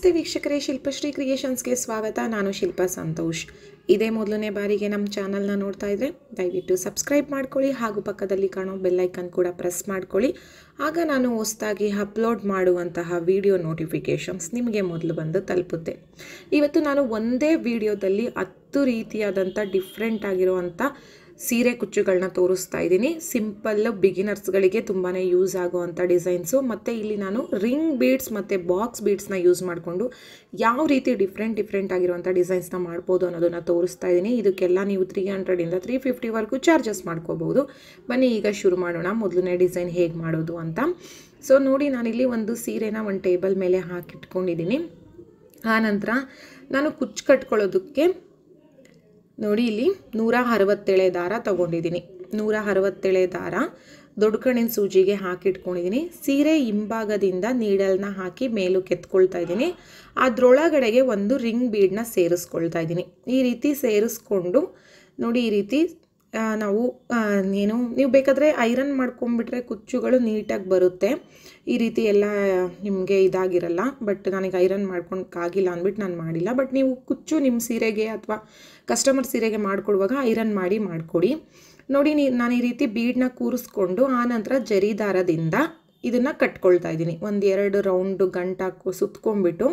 ನಮಸ್ತೆ ವೀಕ್ಷಕರೇ, ಶಿಲ್ಪಶ್ರೀ ಕ್ರಿಯೇಷನ್ಸ್ಗೆ ಸ್ವಾಗತ. ನಾನು ಶಿಲ್ಪ ಸಂತೋಷ್. ಇದೇ ಮೊದಲನೇ ಬಾರಿಗೆ ನಮ್ಮ ಚಾನಲ್ನ ನೋಡ್ತಾ ಇದ್ದರೆ ದಯವಿಟ್ಟು ಸಬ್ಸ್ಕ್ರೈಬ್ ಮಾಡ್ಕೊಳ್ಳಿ ಹಾಗೂ ಪಕ್ಕದಲ್ಲಿ ಕಾಣೋ ಬೆಲ್ಲೈಕನ್ ಕೂಡ ಪ್ರೆಸ್ ಮಾಡ್ಕೊಳ್ಳಿ. ಆಗ ನಾನು ಹೊಸದಾಗಿ ಅಪ್ಲೋಡ್ ಮಾಡುವಂತಹ ವಿಡಿಯೋ ನೋಟಿಫಿಕೇಷನ್ಸ್ ನಿಮಗೆ ಮೊದಲು ಬಂದು ತಲುಪುತ್ತೆ. ಇವತ್ತು ನಾನು ಒಂದೇ ವಿಡಿಯೋದಲ್ಲಿ 10 ರೀತಿಯಾದಂಥ ಡಿಫ್ರೆಂಟ್ ಆಗಿರುವಂಥ ಸೀರೆ ಕುಚ್ಚುಗಳನ್ನ ತೋರಿಸ್ತಾ ಇದ್ದೀನಿ. ಸಿಂಪಲ್ಲು ಬಿಗಿನರ್ಸ್ಗಳಿಗೆ ತುಂಬಾ ಯೂಸ್ ಆಗುವಂಥ ಡಿಸೈನ್ಸು. ಮತ್ತು ಇಲ್ಲಿ ನಾನು ರಿಂಗ್ ಬೀಡ್ಸ್ ಮತ್ತು ಬಾಕ್ಸ್ ಬೀಡ್ಸ್ನ ಯೂಸ್ ಮಾಡಿಕೊಂಡು ಯಾವ ರೀತಿ ಡಿಫ್ರೆಂಟ್ ಆಗಿರುವಂಥ ಡಿಸೈನ್ಸ್ನ ಮಾಡ್ಬೋದು ಅನ್ನೋದನ್ನು ತೋರಿಸ್ತಾ ಇದ್ದೀನಿ. ಇದಕ್ಕೆಲ್ಲ ನೀವು 300ಇಂದ 350ವರೆಗೂ ಚಾರ್ಜಸ್ ಮಾಡ್ಕೋಬೋದು. ಬನ್ನಿ ಈಗ ಶುರು ಮಾಡೋಣ. ಮೊದಲನೇ ಡಿಸೈನ್ ಹೇಗೆ ಮಾಡೋದು ಅಂತ. ಸೊ ನೋಡಿ, ನಾನಿಲ್ಲಿ ಒಂದು ಸೀರೆನ ಒಂದು ಟೇಬಲ್ ಮೇಲೆ ಹಾಕಿಟ್ಕೊಂಡಿದ್ದೀನಿ. ಆನಂತರ ನಾನು ಕುಚ್ಚು ಕಟ್ಕೊಳ್ಳೋದಕ್ಕೆ ನೋಡಿ ಇಲ್ಲಿ 167 ದಾರ ತೊಗೊಂಡಿದ್ದೀನಿ. 167 ದಾರ ದೊಡ್ಡ ಕಣ್ಣಿನ ಸೂಜಿಗೆ ಹಾಕಿಟ್ಕೊಂಡಿದ್ದೀನಿ. ಸೀರೆ ಹಿಂಭಾಗದಿಂದ ನೀಡಲ್ನ ಹಾಕಿ ಮೇಲಕ್ಕೆ ಎತ್ಕೊಳ್ತಾ ಇದ್ದೀನಿ. ಅದರೊಳಗಡೆಗೆ ಒಂದು ರಿಂಗ್ ಬೀಡನ್ನ ಸೇರಿಸ್ಕೊಳ್ತಾ ಇದ್ದೀನಿ. ಈ ರೀತಿ ಸೇರಿಸ್ಕೊಂಡು ನೋಡಿ, ಈ ರೀತಿ ನಾವು ನೀವು ಬೇಕಾದರೆ ಐರನ್ ಮಾಡ್ಕೊಂಡ್ಬಿಟ್ರೆ ಕುಚ್ಚುಗಳು ನೀಟಾಗಿ ಬರುತ್ತೆ. ಈ ರೀತಿ ಎಲ್ಲ ನಿಮಗೆ ಇದಾಗಿರಲ್ಲ. ಬಟ್ ನನಗೆ ಐರನ್ ಮಾಡ್ಕೊಳಕ್ಕಾಗಿಲ್ಲ ಅಂದ್ಬಿಟ್ಟು ನಾನು ಮಾಡಿಲ್ಲ. ಬಟ್ ನೀವು ಕುಚ್ಚು ನಿಮ್ಮ ಸೀರೆಗೆ ಅಥವಾ ಕಸ್ಟಮರ್ ಸೀರೆಗೆ ಮಾಡಿಕೊಡುವಾಗ ಐರನ್ ಮಾಡಿಕೊಡಿ. ನೋಡಿ, ನಾನು ಈ ರೀತಿ ಬೀಡನ್ನ ಕೂರಿಸ್ಕೊಂಡು ಆನಂತರ ಜರಿ ದಾರದಿಂದ ಇದನ್ನು ಕಟ್ಕೊಳ್ತಾ ಇದ್ದೀನಿ. 1-2 ರೌಂಡು ಗಂಟಾಕು ಸುತ್ಕೊಂಡ್ಬಿಟ್ಟು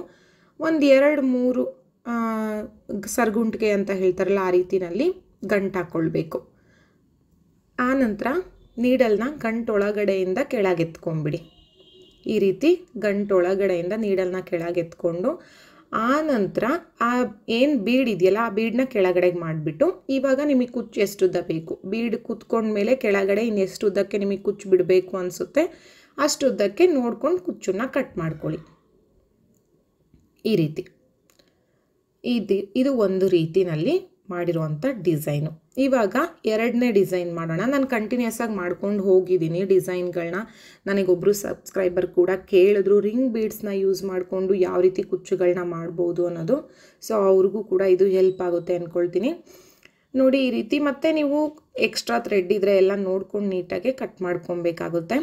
1-2-3 ಸರ್ಗುಂಟಿಗೆ ಅಂತ ಹೇಳ್ತಾರಲ್ಲ, ಆ ರೀತಿಯಲ್ಲಿ ಗಂಟು ಹಾಕ್ಕೊಳ್ಬೇಕು. ಆನಂತರ ನೀಡಲ್ನ ಗಂಟೊಳಗಡೆಯಿಂದ ಕೆಳಗೆತ್ಕೊಂಡ್ಬಿಡಿ. ಈ ರೀತಿ ಗಂಟೊಳಗಡೆಯಿಂದ ನೀಡಲ್ನ ಕೆಳಗೆತ್ಕೊಂಡು ಆನಂತರ ಆ ಏನು ಬೀಡ್ ಇದೆಯಲ್ಲ, ಆ ಬೀಡನ್ನ ಕೆಳಗಡೆಗೆ ಮಾಡಿಬಿಟ್ಟು ಇವಾಗ ನಿಮಗೆ ಕುಚ್ಚು ಎಷ್ಟು ಉದ್ದ ಬೇಕು, ಬೀಡ್ ಕುತ್ಕೊಂಡ್ಮೇಲೆ ಕೆಳಗಡೆ ಇನ್ನೆಷ್ಟು ಉದ್ದಕ್ಕೆ ನಿಮಗೆ ಕುಚ್ಚು ಬಿಡಬೇಕು ಅನಿಸುತ್ತೆ ಅಷ್ಟು ಉದ್ದಕ್ಕೆ ನೋಡ್ಕೊಂಡು ಕುಚ್ಚನ್ನ ಕಟ್ ಮಾಡ್ಕೊಳ್ಳಿ. ಈ ರೀತಿ ಇದು ಒಂದು ರೀತಿನಲ್ಲಿ ಮಾಡಿರುವಂಥ ಡಿಸೈನು. ಇವಾಗ ಎರಡನೇ ಡಿಸೈನ್ ಮಾಡೋಣ. ನಾನು ಕಂಟಿನ್ಯೂಸ್ ಆಗಿ ಮಾಡ್ಕೊಂಡು ಹೋಗಿದ್ದೀನಿ ಡಿಸೈನ್ಗಳನ್ನ. ನನಗೊಬ್ಬರು ಸಬ್ಸ್ಕ್ರೈಬರ್ ಕೂಡ ಕೇಳಿದ್ರು ರಿಂಗ್ ಬೀಡ್ಸ್ನ ಯೂಸ್ ಮಾಡಿಕೊಂಡು ಯಾವ ರೀತಿ ಕುಚ್ಚುಗಳನ್ನ ಮಾಡ್ಬೋದು ಅನ್ನೋದು. ಸೊ ಅವ್ರಿಗೂ ಕೂಡ ಇದು ಹೆಲ್ಪ್ ಆಗುತ್ತೆ ಅಂದ್ಕೊಳ್ತೀನಿ. ನೋಡಿ ಈ ರೀತಿ. ಮತ್ತು ನೀವು ಎಕ್ಸ್ಟ್ರಾ ಥ್ರೆಡ್ ಇದ್ದರೆ ಎಲ್ಲ ನೋಡ್ಕೊಂಡು ನೀಟಾಗಿ ಕಟ್ ಮಾಡ್ಕೊಬೇಕಾಗುತ್ತೆ.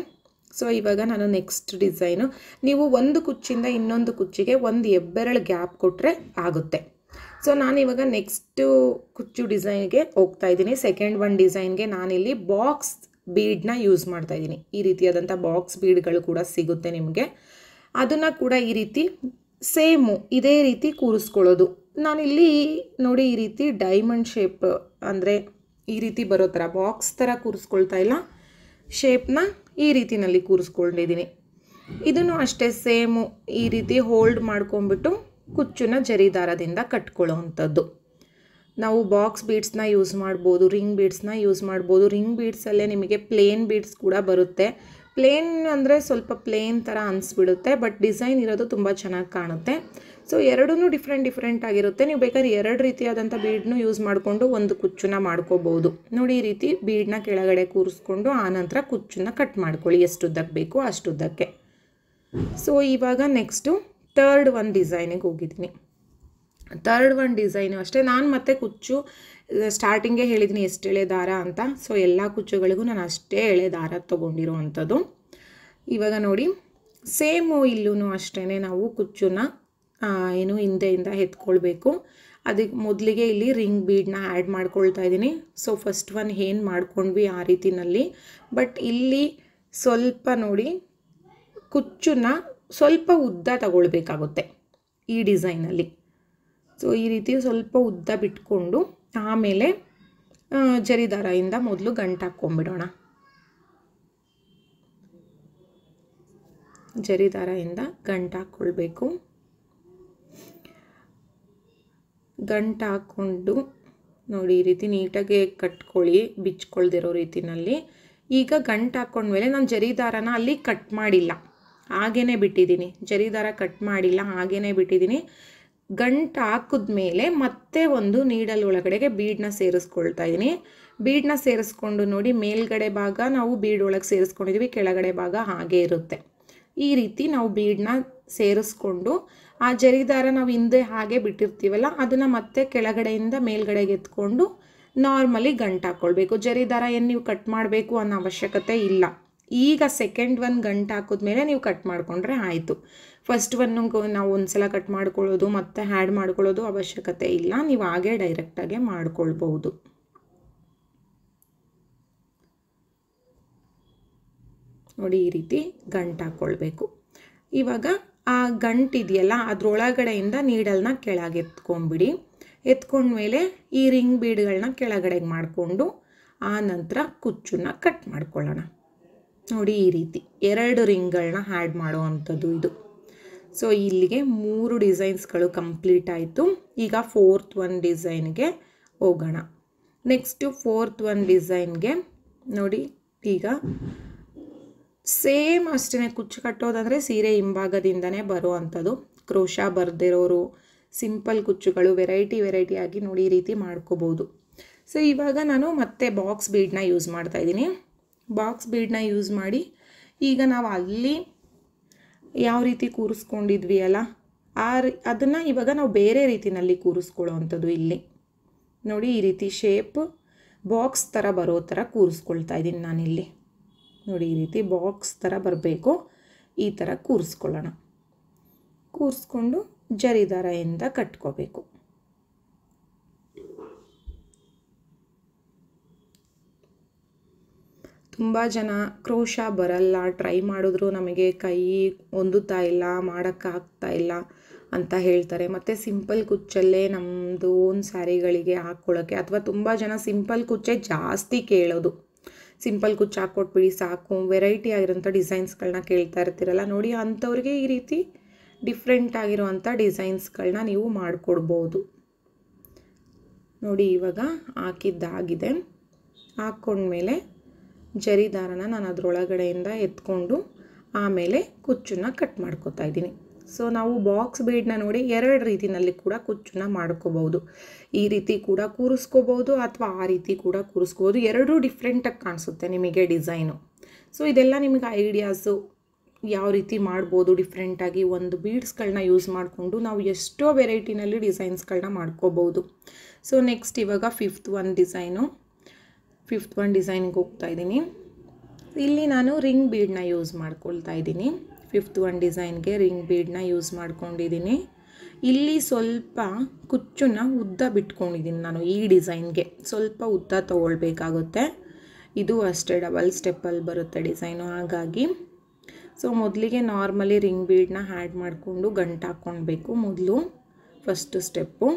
ಸೊ ಇವಾಗ ನಾನು ನೆಕ್ಸ್ಟ್ ಡಿಸೈನು, ನೀವು ಒಂದು ಕುಚ್ಚಿಂದ ಇನ್ನೊಂದು ಕುಚ್ಚಿಗೆ ಒಂದು ಹೆಬ್ಬೆರಳು ಗ್ಯಾಪ್ ಕೊಟ್ಟರೆ ಆಗುತ್ತೆ. ಸೊ ನಾನಿವಾಗ ನೆಕ್ಸ್ಟು ಕುಚ್ಚು ಡಿಸೈನ್ಗೆ ಹೋಗ್ತಾ ಇದ್ದೀನಿ. ಸೆಕೆಂಡ್ ಒಂದು ಡಿಸೈನ್ಗೆ ನಾನಿಲ್ಲಿ ಬಾಕ್ಸ್ ಬೀಡನ್ನ ಯೂಸ್ ಮಾಡ್ತಾ ಇದ್ದೀನಿ. ಈ ರೀತಿಯಾದಂಥ ಬಾಕ್ಸ್ ಬೀಡ್ಗಳು ಕೂಡ ಸಿಗುತ್ತೆ ನಿಮಗೆ. ಅದನ್ನು ಕೂಡ ಈ ರೀತಿ ಸೇಮು ಇದೇ ರೀತಿ ಕೂರಿಸ್ಕೊಳ್ಳೋದು. ನಾನಿಲ್ಲಿ ನೋಡಿ ಈ ರೀತಿ ಡೈಮಂಡ್ ಶೇಪ್, ಅಂದರೆ ಈ ರೀತಿ ಬರೋ ಥರ ಬಾಕ್ಸ್ ಥರ ಕೂರಿಸ್ಕೊಳ್ತಾ ಇಲ್ಲ, ಶೇಪ್ನ ಈ ರೀತಿನಲ್ಲಿ ಕೂರಿಸ್ಕೊಂಡಿದ್ದೀನಿ. ಇದನ್ನು ಅಷ್ಟೇ ಸೇಮು ಈ ರೀತಿ ಹೋಲ್ಡ್ ಮಾಡ್ಕೊಂಬಿಟ್ಟು ಕುಚ್ಚನ್ನ ಜರಿ ದಾರದಿಂದ ಕಟ್ಕೊಳ್ಳೋ ಅಂಥದ್ದು. ನಾವು ಬಾಕ್ಸ್ ಬೀಡ್ಸ್ನ ಯೂಸ್ ಮಾಡ್ಬೋದು, ರಿಂಗ್ ಬೀಡ್ಸ್ನ ಯೂಸ್ ಮಾಡ್ಬೋದು. ರಿಂಗ್ ಬೀಡ್ಸಲ್ಲೇ ನಿಮಗೆ ಪ್ಲೇನ್ ಬೀಡ್ಸ್ ಕೂಡ ಬರುತ್ತೆ. ಪ್ಲೇನ್ ಅಂದರೆ ಸ್ವಲ್ಪ ಪ್ಲೇನ್ ಥರ ಅನಿಸ್ಬಿಡುತ್ತೆ, ಬಟ್ ಡಿಸೈನ್ ಇರೋದು ತುಂಬ ಚೆನ್ನಾಗಿ ಕಾಣುತ್ತೆ. ಸೊ ಎರಡೂ ಡಿಫ್ರೆಂಟ್ ಆಗಿರುತ್ತೆ. ನೀವು ಬೇಕಾದ್ರೆ 2 ರೀತಿಯಾದಂಥ ಬೀಡ್ನು ಯೂಸ್ ಮಾಡಿಕೊಂಡು ಒಂದು ಕುಚ್ಚನ್ನ ಮಾಡ್ಕೋಬೋದು. ನೋಡಿ ಈ ರೀತಿ ಬೀಡನ್ನ ಕೆಳಗಡೆ ಕೂರಿಸ್ಕೊಂಡು ಆನಂತರ ಕುಚ್ಚನ್ನ ಕಟ್ ಮಾಡ್ಕೊಳ್ಳಿ ಎಷ್ಟು ಉದ್ದಕ್ಕೆ ಬೇಕು ಅಷ್ಟುದ್ದಕ್ಕೆ. ಸೊ ಇವಾಗ ನೆಕ್ಸ್ಟು ಥರ್ಡ್ ಒಂದು ಡಿಸೈನಿಗೆ ಹೋಗಿದ್ದೀನಿ. ಥರ್ಡ್ ಒಂದು ಡಿಸೈನು ಅಷ್ಟೇ. ನಾನು ಮತ್ತೆ ಕುಚ್ಚು ಸ್ಟಾರ್ಟಿಂಗೇ ಹೇಳಿದ್ದೀನಿ ಎಷ್ಟು ಎಳೆ ದಾರ ಅಂತ. ಸೊ ಎಲ್ಲ ಕುಚ್ಚುಗಳಿಗೂ ನಾನು ಅಷ್ಟೇ ಎಳೆ ದಾರ ತೊಗೊಂಡಿರೋ ಅಂಥದ್ದು. ಇವಾಗ ನೋಡಿ ಸೇಮು ಇಲ್ಲೂ ಅಷ್ಟೇ ನಾವು ಕುಚ್ಚನ್ನ ಹಿಂದೆಯಿಂದ ಎತ್ಕೊಳ್ಬೇಕು. ಅದಕ್ಕೆ ಮೊದಲಿಗೆ ಇಲ್ಲಿ ರಿಂಗ್ ಬೀಡನ್ನ ಆ್ಯಡ್ ಮಾಡ್ಕೊಳ್ತಾ ಇದ್ದೀನಿ. ಸೊ ಫಸ್ಟ್ ಒನ್ ಏನು ಮಾಡ್ಕೊಂಡ್ವಿ ಆ ರೀತಿನಲ್ಲಿ. ಬಟ್ ಇಲ್ಲಿ ಸ್ವಲ್ಪ ನೋಡಿ ಕುಚ್ಚನ್ನ ಸ್ವಲ್ಪ ಉದ್ದ ತಗೊಳ್ಬೇಕಾಗುತ್ತೆ ಈ ಡಿಸೈನಲ್ಲಿ. ಸೊ ಈ ರೀತಿ ಸ್ವಲ್ಪ ಉದ್ದ ಬಿಟ್ಕೊಂಡು ಆಮೇಲೆ ಜರಿ ದಾರದಿಂದ ಮೊದಲು ಗಂಟು ಹಾಕ್ಕೊಂಬಿಡೋಣ. ಜರಿ ದಾರದಿಂದ ಗಂಟು ಹಾಕ್ಕೊಳ್ಬೇಕು. ಗಂಟು ಹಾಕ್ಕೊಂಡು ನೋಡಿ ಈ ರೀತಿ ನೀಟಾಗಿ ಕಟ್ಕೊಳ್ಳಿ, ಬಿಚ್ಕೊಳ್ದಿರೋ ರೀತಿನಲ್ಲಿ. ಈಗ ಗಂಟು ಹಾಕ್ಕೊಂಡ್ಮೇಲೆ ನಾನು ಜರಿ ದಾರನ ಅಲ್ಲಿ ಕಟ್ ಮಾಡಿಲ್ಲ, ಹಾಗೇ ಬಿಟ್ಟಿದ್ದೀನಿ. ಜರಿ ದಾರ ಕಟ್ ಮಾಡಿಲ್ಲ, ಹಾಗೇ ಬಿಟ್ಟಿದ್ದೀನಿ. ಗಂಟು ಹಾಕಿದ್ಮೇಲೆ ಮತ್ತೆ ಒಂದು ನೀಡಲ್ ಒಳಗಡೆಗೆ ಬೀಡನ್ನ ಸೇರಿಸ್ಕೊಳ್ತಾ ಇದ್ದೀನಿ. ಬೀಡನ್ನ ಸೇರಿಸ್ಕೊಂಡು ನೋಡಿ ಮೇಲ್ಗಡೆ ಭಾಗ ನಾವು ಬೀಡ್ ಒಳಗೆ ಸೇರಿಸ್ಕೊಂಡಿದ್ದೀವಿ, ಕೆಳಗಡೆ ಭಾಗ ಹಾಗೆ ಇರುತ್ತೆ. ಈ ರೀತಿ ನಾವು ಬೀಡನ್ನ ಸೇರಿಸ್ಕೊಂಡು ಆ ಜರಿ ದಾರ ನಾವು ಹಿಂದೆ ಹಾಗೆ ಬಿಟ್ಟಿರ್ತೀವಲ್ಲ ಅದನ್ನು ಮತ್ತೆ ಕೆಳಗಡೆಯಿಂದ ಮೇಲ್ಗಡೆಗೆ ಎತ್ಕೊಂಡು ನಾರ್ಮಲಿ ಗಂಟು ಹಾಕ್ಕೊಳ್ಬೇಕು. ಜರಿ ದಾರ ಏನು ನೀವು ಕಟ್ ಮಾಡಬೇಕು ಅನ್ನೋ ಅವಶ್ಯಕತೆ ಇಲ್ಲ. ಈಗ ಸೆಕೆಂಡ್ ಒನ್ ಗಂಟು ಹಾಕಿದ್ಮೇಲೆ ನೀವು ಕಟ್ ಮಾಡಿಕೊಂಡ್ರೆ ಆಯಿತು. ಫಸ್ಟ್ ಒನ್ನಿಗೆ ನಾವು ಒಂದು ಸಲ ಕಟ್ ಮಾಡ್ಕೊಳ್ಳೋದು ಮತ್ತು ಆ್ಯಡ್ ಮಾಡ್ಕೊಳ್ಳೋದು ಅವಶ್ಯಕತೆ ಇಲ್ಲ, ನೀವು ಹಾಗೆ ಡೈರೆಕ್ಟಾಗೆ ಮಾಡ್ಕೊಳ್ಬೋದು. ನೋಡಿ ಈ ರೀತಿ ಗಂಟು ಹಾಕ್ಕೊಳ್ಬೇಕು. ಇವಾಗ ಆ ಗಂಟು ಇದೆಯಲ್ಲ ಅದರೊಳಗಡೆಯಿಂದ ನೀಡಲ್ನ ಕೆಳಗೆ ಎತ್ಕೊಂಡ್ಬಿಡಿ. ಎತ್ಕೊಂಡ್ಮೇಲೆ ಈ ರಿಂಗ್ ಬೀಡ್ಗಳನ್ನ ಕೆಳಗಡೆಗೆ ಮಾಡಿಕೊಂಡು ಆ ನಂತರ ಕುಚ್ಚನ್ನ ಕಟ್ ಮಾಡ್ಕೊಳ್ಳೋಣ. ನೋಡಿ ಈ ರೀತಿ 2 ರಿಂಗ್ಗಳನ್ನ ಆ್ಯಡ್ ಮಾಡೋ ಅಂಥದ್ದು ಇದು. ಸೊ ಇಲ್ಲಿಗೆ 3 ಡಿಸೈನ್ಸ್ಗಳು ಕಂಪ್ಲೀಟ್ ಆಯಿತು. ಈಗ 4th ಒನ್ ಡಿಸೈನ್ಗೆ ಹೋಗೋಣ. ನೆಕ್ಸ್ಟು 4th ಒನ್ ಡಿಸೈನ್ಗೆ ನೋಡಿ, ಈಗ ಸೇಮ್ ಅಷ್ಟೇ ಕುಚ್ಚು ಕಟ್ಟೋದಂದರೆ ಸೀರೆ ಹಿಂಭಾಗದಿಂದನೇ ಬರೋ ಅಂಥದ್ದು. ಕ್ರೋಶಾ ಬರೆದಿರೋರು ಸಿಂಪಲ್ ಕುಚ್ಚುಗಳು ವೆರೈಟಿ ಆಗಿ ನೋಡಿ ಈ ರೀತಿ ಮಾಡ್ಕೋಬೋದು. ಸೊ ಇವಾಗ ನಾನು ಮತ್ತೆ ಬಾಕ್ಸ್ ಬೀಡನ್ನ ಯೂಸ್ ಮಾಡ್ತಾಯಿದ್ದೀನಿ. ಬಾಕ್ಸ್ ಬೀಡನ್ನ ಯೂಸ್ ಮಾಡಿ ಈಗ ನಾವು ಅಲ್ಲಿ ಯಾವ ರೀತಿ ಕೂರಿಸ್ಕೊಂಡಿದ್ವಿ ಅಲ್ಲ ಅದನ್ನು ಇವಾಗ ನಾವು ಬೇರೆ ರೀತಿಯಲ್ಲಿ ಕೂರಿಸ್ಕೊಳ್ಳೋ ಅಂಥದ್ದು. ಇಲ್ಲಿ ನೋಡಿ ಈ ರೀತಿ ಶೇಪ್ ಬಾಕ್ಸ್ ಥರ ಬರೋ ಥರ ಕೂರಿಸ್ಕೊಳ್ತಾ ಇದ್ದೀನಿ ನಾನಿಲ್ಲಿ. ನೋಡಿ ಈ ರೀತಿ ಬಾಕ್ಸ್ ಥರ ಬರಬೇಕು, ಈ ಥರ ಕೂರಿಸ್ಕೊಳ್ಳೋಣ. ಕೂರಿಸ್ಕೊಂಡು ಜರಿ ದಾರದಿಂದ ಕಟ್ಕೋಬೇಕು. ತುಂಬ ಜನ ಕ್ರೋಶಾ ಬರಲ್ಲ, ಟ್ರೈ ಮಾಡಿದ್ರು ನಮಗೆ ಕೈ ಹೊಂದುತ್ತಾ ಇಲ್ಲ, ಮಾಡೋಕ್ಕಾಗ್ತಾ ಇಲ್ಲ ಅಂತ ಹೇಳ್ತಾರೆ. ಮತ್ತು ಸಿಂಪಲ್ ಕುಚ್ಚಲ್ಲೇ ನಮ್ಮದು ಓನ್ ಸ್ಯಾರಿಗಳಿಗೆ ಹಾಕ್ಕೊಳ್ಳೋಕ್ಕೆ, ಅಥವಾ ತುಂಬ ಜನ ಸಿಂಪಲ್ ಕುಚ್ಚೇ ಜಾಸ್ತಿ ಕೇಳೋದು. ಸಿಂಪಲ್ ಕುಚ್ಚು ಹಾಕ್ಕೊಟ್ಬಿಡಿ ಸಾಕು, ವೆರೈಟಿ ಆಗಿರೋಂಥ ಡಿಸೈನ್ಸ್ಗಳನ್ನ ಕೇಳ್ತಾ ಇರ್ತೀರಲ್ಲ, ನೋಡಿ ಅಂಥವ್ರಿಗೆ ಈ ರೀತಿ ಡಿಫ್ರೆಂಟ್ ಆಗಿರೋವಂಥ ಡಿಸೈನ್ಸ್ಗಳನ್ನ ನೀವು ಮಾಡಿಕೊಡ್ಬೋದು. ನೋಡಿ ಇವಾಗ ಹಾಕಿದ್ದಾಗಿದೆ. ಹಾಕ್ಕೊಂಡ್ಮೇಲೆ ಜರಿ ದಾರನ ನಾನು ಅದರೊಳಗಡೆಯಿಂದ ಎತ್ಕೊಂಡು ಆಮೇಲೆ ಕುಚ್ಚನ್ನ ಕಟ್ ಮಾಡ್ಕೊತಾ ಇದ್ದೀನಿ. ಸೊ ನಾವು ಬಾಕ್ಸ್ ಬೀಡನ್ನ ನೋಡಿ 2 ರೀತಿಯಲ್ಲಿ ಕೂಡ ಕುಚ್ಚನ್ನ ಮಾಡ್ಕೋಬೋದು. ಈ ರೀತಿ ಕೂಡ ಕೂರಿಸ್ಕೋಬೋದು ಅಥವಾ ಆ ರೀತಿ ಕೂಡ ಕೂರಿಸ್ಕೋಬೋದು. 2 ಡಿಫ್ರೆಂಟಾಗಿ ಕಾಣಿಸುತ್ತೆ ನಿಮಗೆ ಡಿಸೈನು. ಸೊ ಇದೆಲ್ಲ ನಿಮಗೆ ಐಡಿಯಾಸು ಯಾವ ರೀತಿ ಮಾಡ್ಬೋದು ಡಿಫ್ರೆಂಟಾಗಿ. ಒಂದು ಬೀಡ್ಸ್ಗಳನ್ನ ಯೂಸ್ ಮಾಡಿಕೊಂಡು ನಾವು ಎಷ್ಟೋ ವೆರೈಟಿನಲ್ಲಿ ಡಿಸೈನ್ಸ್ಗಳನ್ನ ಮಾಡ್ಕೋಬೋದು. ಸೊ ನೆಕ್ಸ್ಟ್ ಇವಾಗ 5th one design. 5th one ಡಿಸೈನ್ಗೆ ಹೋಗ್ತಾ ಇದ್ದೀನಿ. ಇಲ್ಲಿ ನಾನು ರಿಂಗ್ ಬೀಡನ್ನ ಯೂಸ್ ಮಾಡ್ಕೊಳ್ತಾ ಇದ್ದೀನಿ. 5th ಒನ್ ಡಿಸೈನ್ಗೆ ರಿಂಗ್ ಬೀಡನ್ನ ಯೂಸ್ ಮಾಡ್ಕೊಂಡಿದ್ದೀನಿ. ಇಲ್ಲಿ ಸ್ವಲ್ಪ ಕುಚ್ಚನ್ನ ಉದ್ದ ಬಿಟ್ಕೊಂಡಿದ್ದೀನಿ ನಾನು. ಈ ಡಿಸೈನ್ಗೆ ಸ್ವಲ್ಪ ಉದ್ದ ತೊಗೊಳ್ಬೇಕಾಗುತ್ತೆ. ಇದು ಅಷ್ಟೇ ಡಬಲ್ ಸ್ಟೆಪ್ಪಲ್ಲಿ ಬರುತ್ತೆ ಡಿಸೈನು. ಹಾಗಾಗಿ ಸೊ ಮೊದಲಿಗೆ ನಾರ್ಮಲಿ ರಿಂಗ್ ಬೀಡನ್ನ ಆ್ಯಡ್ ಮಾಡಿಕೊಂಡು ಗಂಟು ಹಾಕ್ಕೊಳ್ಬೇಕು. ಮೊದಲು ಫಸ್ಟ್ ಸ್ಟೆಪ್ಪು.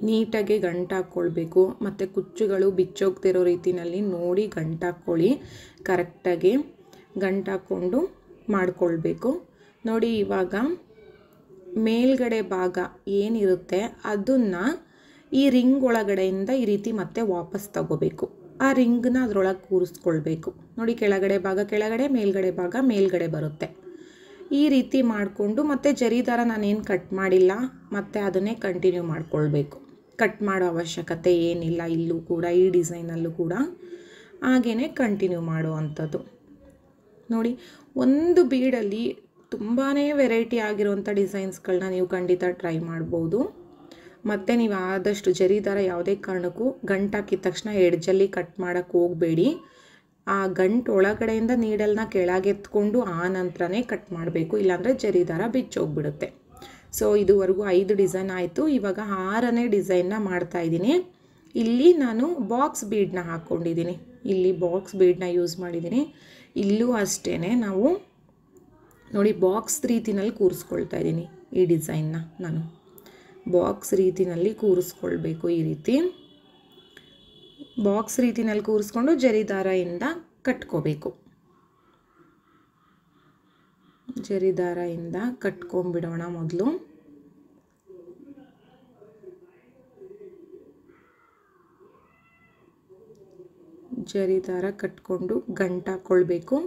ನೀಟಾಗಿ ಗಂಟು ಹಾಕ್ಕೊಳ್ಬೇಕು. ಮತ್ತು ಕುಚ್ಚುಗಳು ಬಿಚ್ಚೋಗ್ತಿರೋ ರೀತಿಯಲ್ಲಿ ನೋಡಿ ಗಂಟು ಹಾಕ್ಕೊಳ್ಳಿ. ಕರೆಕ್ಟಾಗಿ ಗಂಟು ಹಾಕ್ಕೊಂಡು ಮಾಡಿಕೊಳ್ಬೇಕು. ನೋಡಿ ಇವಾಗ ಮೇಲ್ಗಡೆ ಭಾಗ ಏನಿರುತ್ತೆ ಅದನ್ನು ಈ ರಿಂಗ್ ಒಳಗಡೆಯಿಂದ ಈ ರೀತಿ ಮತ್ತೆ ವಾಪಸ್ ತಗೋಬೇಕು. ಆ ರಿಂಗ್ನ ಅದರೊಳಗೆ ಕೂರಿಸ್ಕೊಳ್ಬೇಕು. ನೋಡಿ ಕೆಳಗಡೆ ಭಾಗ ಕೆಳಗಡೆ, ಮೇಲ್ಗಡೆ ಭಾಗ ಮೇಲ್ಗಡೆ ಬರುತ್ತೆ. ಈ ರೀತಿ ಮಾಡಿಕೊಂಡು ಮತ್ತೆ ಜರಿ ದಾರ ನಾನೇನು ಕಟ್ ಮಾಡಿಲ್ಲ, ಮತ್ತು ಅದನ್ನೇ ಕಂಟಿನ್ಯೂ ಮಾಡಿಕೊಳ್ಬೇಕು. ಕಟ್ ಮಾಡೋ ಅವಶ್ಯಕತೆ ಏನಿಲ್ಲ ಇಲ್ಲೂ ಕೂಡ, ಈ ಡಿಸೈನಲ್ಲೂ ಕೂಡ ಹಾಗೇ ಕಂಟಿನ್ಯೂ ಮಾಡೋ ಅಂಥದ್ದು. ನೋಡಿ ಒಂದು ಬೀಡಲ್ಲಿ ತುಂಬಾ ವೆರೈಟಿ ಆಗಿರೋಂಥ ಡಿಸೈನ್ಸ್ಗಳನ್ನ ನೀವು ಖಂಡಿತ ಟ್ರೈ ಮಾಡ್ಬೋದು. ಮತ್ತು ನೀವು ಆದಷ್ಟು ಜರಿ ದಾರ ಯಾವುದೇ ಕಾರಣಕ್ಕೂ ಗಂಟು ಹಾಕಿದ ತಕ್ಷಣ ಎಡ್ಜಲ್ಲಿ ಕಟ್ ಮಾಡೋಕ್ಕೆ ಹೋಗಬೇಡಿ. ಆ ಗಂಟು ಒಳಗಡೆಯಿಂದ ನೀಡಲ್ನ ಕೆಳಗೆತ್ಕೊಂಡು ಆ ನಂತರನೇ ಕಟ್ ಮಾಡಬೇಕು, ಇಲ್ಲಾಂದರೆ ಜರಿ ದಾರ ಬಿಚ್ಚೋಗ್ಬಿಡುತ್ತೆ. ಸೊ ಇದುವರೆಗೂ 5 ಡಿಸೈನ್ ಆಯಿತು. ಇವಾಗ 6ನೇ ಡಿಸೈನ್ನ ಮಾಡ್ತಾಯಿದ್ದೀನಿ. ಇಲ್ಲಿ ನಾನು ಬಾಕ್ಸ್ ಬೀಡನ್ನ ಹಾಕ್ಕೊಂಡಿದ್ದೀನಿ. ಇಲ್ಲಿ ಬಾಕ್ಸ್ ಬೀಡನ್ನ ಯೂಸ್ ಮಾಡಿದ್ದೀನಿ. ಇಲ್ಲೂ ಅಷ್ಟೇ ನಾವು ನೋಡಿ ಬಾಕ್ಸ್ ರೀತಿನಲ್ಲಿ ಕೂರಿಸ್ಕೊಳ್ತಾ ಇದ್ದೀನಿ. ಈ ಡಿಸೈನ್ನ ನಾನು ಬಾಕ್ಸ್ ರೀತಿನಲ್ಲಿ ಕೂರಿಸ್ಕೊಳ್ಬೇಕು. ಈ ರೀತಿ ಬಾಕ್ಸ್ ರೀತಿನಲ್ಲಿ ಕೂರಿಸ್ಕೊಂಡು ಜರಿ ದಾರದಿಂದ ಕಟ್ಕೋಬೇಕು. ಜರಿ ದಾರದಿಂದ ಕಟ್ಕೊಂಡ್ಬಿಡೋಣ. ಮೊದಲು ಜರಿ ದಾರ ಕಟ್ಕೊಂಡು ಗಂಟು ಹಾಕ್ಕೊಳ್ಬೇಕು.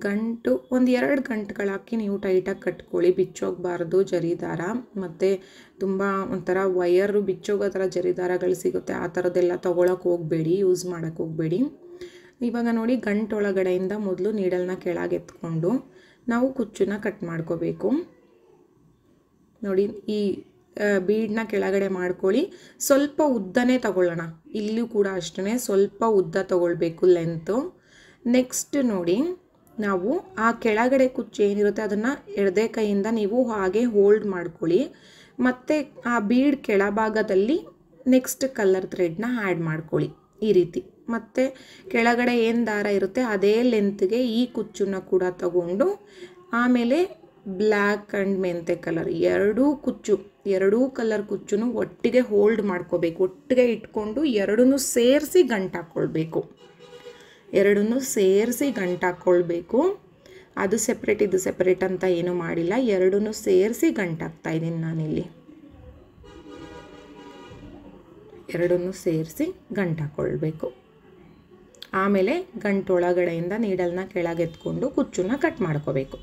ಗಂಟು ಒಂದು 2 ಗಂಟುಗಳು ಹಾಕಿ ನೀವು ಟೈಟಾಗಿ ಕಟ್ಕೊಳ್ಳಿ, ಬಿಚ್ಚೋಗಬಾರ್ದು ಜರಿ ದಾರ. ಮತ್ತು ತುಂಬ ಒಂಥರ ವಯರು ಬಿಚ್ಚೋಗೋ ಥರ ಜರಿ ದಾರಗಳು ಸಿಗುತ್ತೆ, ಆ ಥರದ್ದೆಲ್ಲ ತೊಗೊಳಕ್ಕೆ ಹೋಗಬೇಡಿ, ಯೂಸ್ ಮಾಡೋಕ್ಕೆ ಹೋಗಬೇಡಿ. ಇವಾಗ ನೋಡಿ ಗಂಟೊಳಗಡೆಯಿಂದ ಮೊದಲು ನೀಡಲ್ನ ಕೆಳಗೆ ಎತ್ಕೊಂಡು ನಾವು ಕುಚ್ಚನ್ನ ಕಟ್ ಮಾಡ್ಕೋಬೇಕು. ನೋಡಿ ಈ ಬೀಡನ್ನ ಕೆಳಗಡೆ ಮಾಡ್ಕೊಳ್ಳಿ. ಸ್ವಲ್ಪ ಉದ್ದನೇ ತಗೊಳ್ಳೋಣ, ಇಲ್ಲೂ ಕೂಡ ಅಷ್ಟೇ ಸ್ವಲ್ಪ ಉದ್ದ ತಗೊಳ್ಬೇಕು ಲೆಂತು. ನೆಕ್ಸ್ಟ್ ನೋಡಿ, ನಾವು ಆ ಕೆಳಗಡೆ ಕುಚ್ಚು ಏನಿರುತ್ತೆ ಅದನ್ನು ಎಡದೆ ಕೈಯಿಂದ ನೀವು ಹಾಗೆ ಹೋಲ್ಡ್ ಮಾಡ್ಕೊಳ್ಳಿ. ಮತ್ತು ಆ ಬೀಡ್ ಕೆಳಭಾಗದಲ್ಲಿ ನೆಕ್ಸ್ಟ್ ಕಲರ್ ಥ್ರೆಡ್ನ ಆ್ಯಡ್ ಮಾಡ್ಕೊಳ್ಳಿ ಈ ರೀತಿ. ಮತ್ತು ಕೆಳಗಡೆ ಏನು ದಾರ ಇರುತ್ತೆ ಅದೇ ಲೆಂತ್ಗೆ ಈ ಕುಚ್ಚನ್ನು ಕೂಡ ತಗೊಂಡು ಆಮೇಲೆ ಬ್ಲ್ಯಾಕ್ ಆ್ಯಂಡ್ ಮೆಂತೆ ಕಲರ್ ಎರಡೂ ಕಲರ್ ಕುಚ್ಚನ್ನು ಒಟ್ಟಿಗೆ ಹೋಲ್ಡ್ ಮಾಡ್ಕೋಬೇಕು. ಒಟ್ಟಿಗೆ ಇಟ್ಕೊಂಡು ಎರಡನ್ನೂ ಸೇರಿಸಿ ಗಂಟಾಕ್ಕೊಳ್ಬೇಕು. ಅದು ಸೆಪ್ರೇಟ್ ಇದು ಸೆಪ್ರೇಟ್ ಅಂತ ಏನೂ ಮಾಡಿಲ್ಲ, ಎರಡನ್ನೂ ಸೇರಿಸಿ ಗಂಟಾಕ್ತಾ ಇದ್ದೀನಿ ನಾನಿಲ್ಲಿ. ಎರಡನ್ನೂ ಸೇರಿಸಿ ಗಂಟಾಕ್ಕೊಳ್ಬೇಕು. ಆಮೇಲೆ ಗಂಟೊಳಗಡೆಯಿಂದ ನೀಡಲ್ನ ಕೆಳಗೆತ್ಕೊಂಡು ಕುಚ್ಚನ್ನು ಕಟ್ ಮಾಡ್ಕೋಬೇಕು.